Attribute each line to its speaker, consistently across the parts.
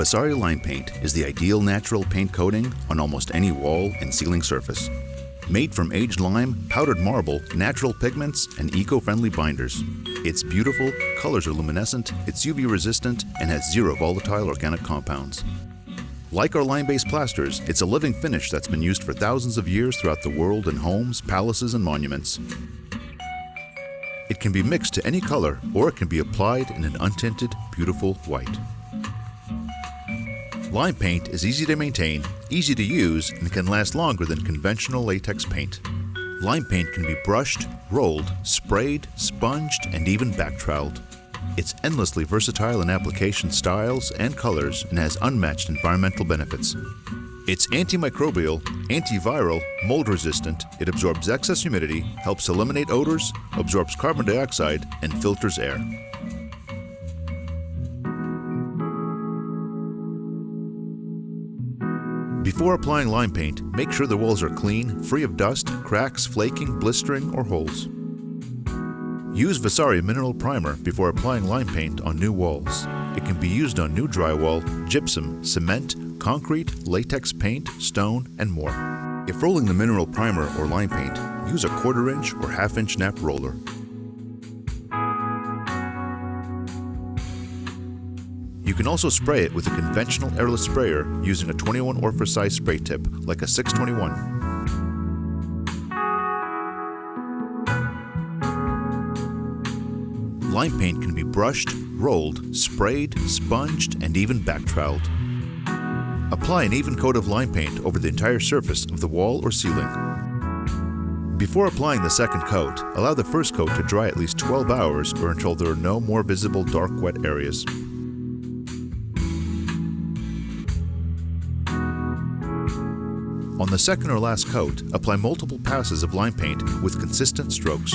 Speaker 1: Vasari Lime Paint is the ideal natural paint coating on almost any wall and ceiling surface. Made from aged lime, powdered marble, natural pigments, and eco-friendly binders. It's beautiful, colors are luminescent, it's UV resistant, and has zero volatile organic compounds. Like our lime-based plasters, it's a living finish that's been used for thousands of years throughout the world in homes, palaces, and monuments. It can be mixed to any color, or it can be applied in an untinted, beautiful white. Lime paint is easy to maintain, easy to use, and can last longer than conventional latex paint. Lime paint can be brushed, rolled, sprayed, sponged, and even back-troweled. It's endlessly versatile in application styles and colors and has unmatched environmental benefits. It's antimicrobial, antiviral, mold-resistant, it absorbs excess humidity, helps eliminate odors, absorbs carbon dioxide, and filters air. Before applying lime paint, make sure the walls are clean, free of dust, cracks, flaking, blistering, or holes. Use Vasari Mineral Primer before applying lime paint on new walls. It can be used on new drywall, gypsum, cement, concrete, latex paint, stone, and more. If rolling the mineral primer or lime paint, use a 1/4 inch or 1/2 inch nap roller. You can also spray it with a conventional airless sprayer using a 21 orifice size spray tip, like a 621. Lime paint can be brushed, rolled, sprayed, sponged, and even back-troweled. Apply an even coat of lime paint over the entire surface of the wall or ceiling. Before applying the second coat, allow the first coat to dry at least 12 hours or until there are no more visible dark wet areas. On the second or last coat, apply multiple passes of lime paint with consistent strokes.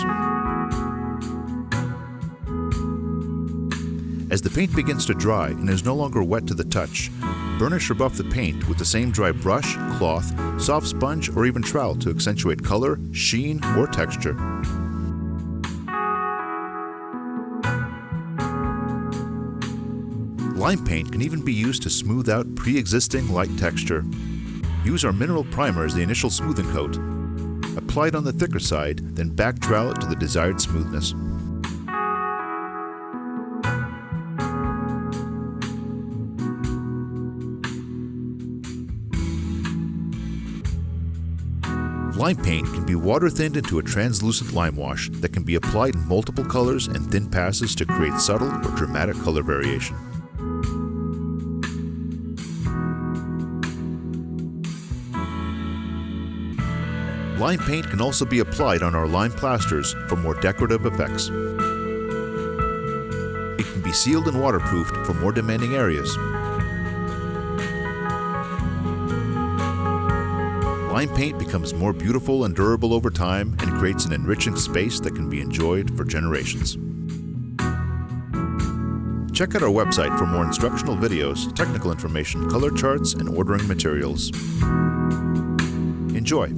Speaker 1: As the paint begins to dry and is no longer wet to the touch, burnish or buff the paint with the same dry brush, cloth, soft sponge, or even trowel to accentuate color, sheen, or texture. Lime paint can even be used to smooth out pre-existing light texture. Use our mineral primer as the initial smoothing coat. Apply it on the thicker side, then back trowel it to the desired smoothness. Lime paint can be water-thinned into a translucent lime wash that can be applied in multiple colors and thin passes to create subtle or dramatic color variation. Lime paint can also be applied on our lime plasters for more decorative effects. It can be sealed and waterproofed for more demanding areas. Lime paint becomes more beautiful and durable over time and creates an enriching space that can be enjoyed for generations. Check out our website for more instructional videos, technical information, color charts, and ordering materials. Enjoy!